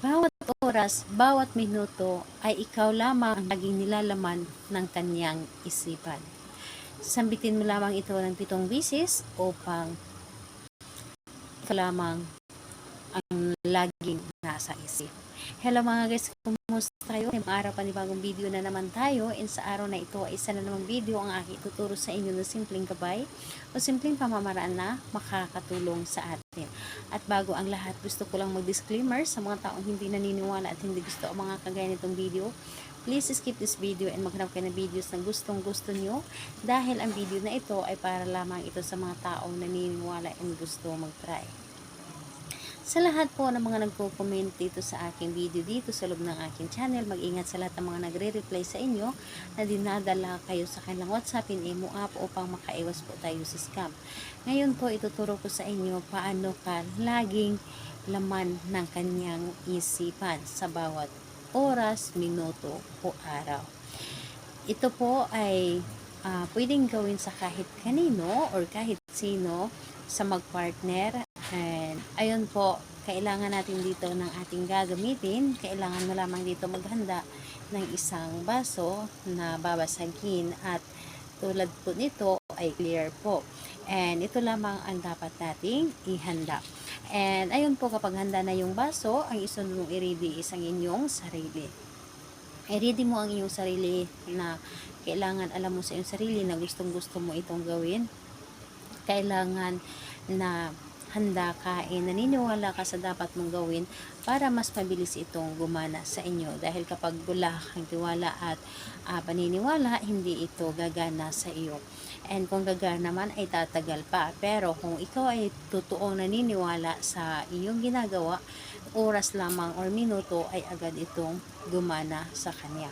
Bawat oras, bawat minuto ay ikaw lamang ang laging nilalaman ng kanyang isipan. Sambitin mo lamang ito ng 7 bisis upang ikaw lamang ang laging nasa isip. Hello mga guys, kumusta kayo? May araw pa ni bagong video na naman tayo, and sa araw na ito ay isa na namang video ang aking tuturo sa inyo ng simpleng gabay o simpleng pamamaraan na makakatulong sa atin. At bago ang lahat, gusto ko lang mag-disclaimer sa mga taong hindi naniniwala at hindi gusto ang mga kagaya nitong video. Please skip this video and maghanap kayo ng videos na gustong-gusto nyo, dahil ang video na ito ay para lamang ito sa mga taong naniniwala and gusto mag-try. Sa lahat po ng mga nagko-comment dito sa aking video dito sa loob ng aking channel, mag-ingat sa lahat ng mga nagre-reply sa inyo na dinadala kayo sa kanilang WhatsApp in Imo app upang makaiwas po tayo sa scam. Ngayon po ituturo ko sa inyo paano ka laging laman ng kanyang isipan sa bawat oras, minuto o araw. Ito po ay pwedeng gawin sa kahit kanino or kahit sino sa mag-partner. And ayun po, kailangan natin dito ng ating gagamitin. Kailangan mo lamang dito maghanda ng isang baso na babasagin, at tulad po nito ay clear po. And ito lamang ang dapat nating ihanda. And ayun po, kapag handa na yung baso, ang isunod mong i-ready is ang inyong sarili. I-ready mo ang iyong sarili na kailangan alam mo sa iyong sarili na gustong gusto mo itong gawin. Kailangan na handa ka, naniniwala ka sa dapat mong gawin para mas mabilis itong gumana sa inyo. Dahil kapag wala kang tiwala at paniniwala, hindi ito gagana sa iyo. And kung gagana naman ay tatagal pa. Pero kung ikaw ay totoong naniniwala sa iyong ginagawa, oras lamang or minuto ay agad itong gumana sa kanya.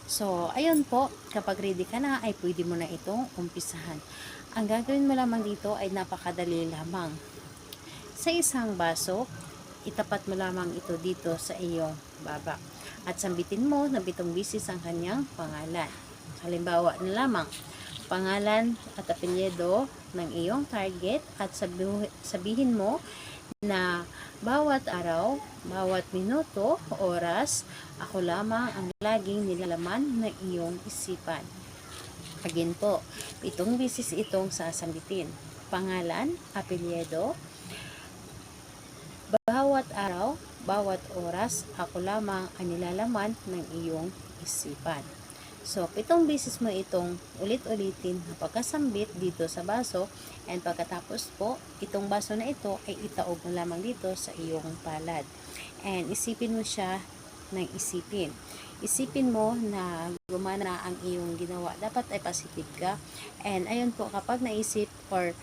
So, ayun po, kapag ready ka na ay pwede mo na itong umpisahan. Ang gagawin mo lamang dito ay napakadali lamang. Sa isang baso, itapat mo lamang ito dito sa iyong baba. At sambitin mo na 7 bisis ang kanyang pangalan. Halimbawa na lamang, pangalan at apelyido ng iyong target, at sabihin mo na bawat araw, bawat minuto, oras, ako lamang ang laging nilalaman ng iyong isipan. Again po, 7 bisis itong sasambitin. Pangalan, apelyido, bawat araw, bawat oras, ako lamang ang nilalaman ng iyong isipan. So, 7 bisis mo itong ulit-ulitin na pagkasambit dito sa baso, and pagkatapos po, itong baso na ito ay itaob mo lamang dito sa iyong palad. And isipin mo siya ng isipin. Isipin mo na gumana ang iyong ginawa. Dapat ay positive ka. And ayun po, kapag naisip or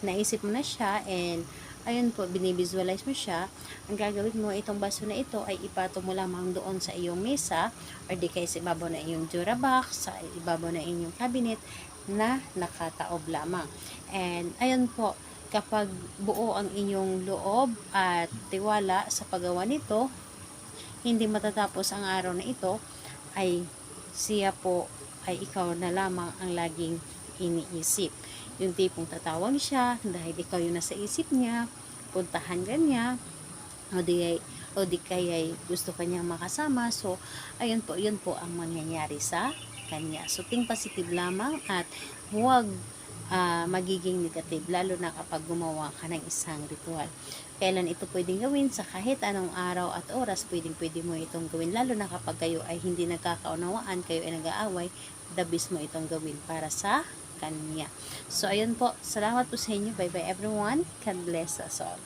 naisip mo na siya, and ayun po, binivisualize mo siya, ang gagawin mo, itong baso na ito ay ipatong mo lamang doon sa iyong mesa, or di kaya sa ibabaw na iyong Jura box, sa ibabaw na inyong cabinet na nakataob lamang. And ayun po, kapag buo ang inyong loob at tiwala sa paggawa nito, hindi matatapos ang araw na ito, ay siya po ay ikaw na lamang ang laging iniisip. Yung tipong tatawag siya dahil ikaw yung nasa isip niya, puntahan ka niya, o di kaya gusto kanyang makasama. So, ayun po, yun po ang mangyayari sa kanya. So, think positive lamang at huwag magiging negative, lalo na kapag gumawa ka ng isang ritual. Kailan ito pwedeng gawin? Sa kahit anong araw at oras, pwede mo itong gawin, lalo na kapag kayo ay hindi nagkakaunawaan, kayo ay nag-aaway, the best mo itong gawin para sa kanya. So, ayun po. Salamat po sa inyo. Bye-bye everyone. God bless us all.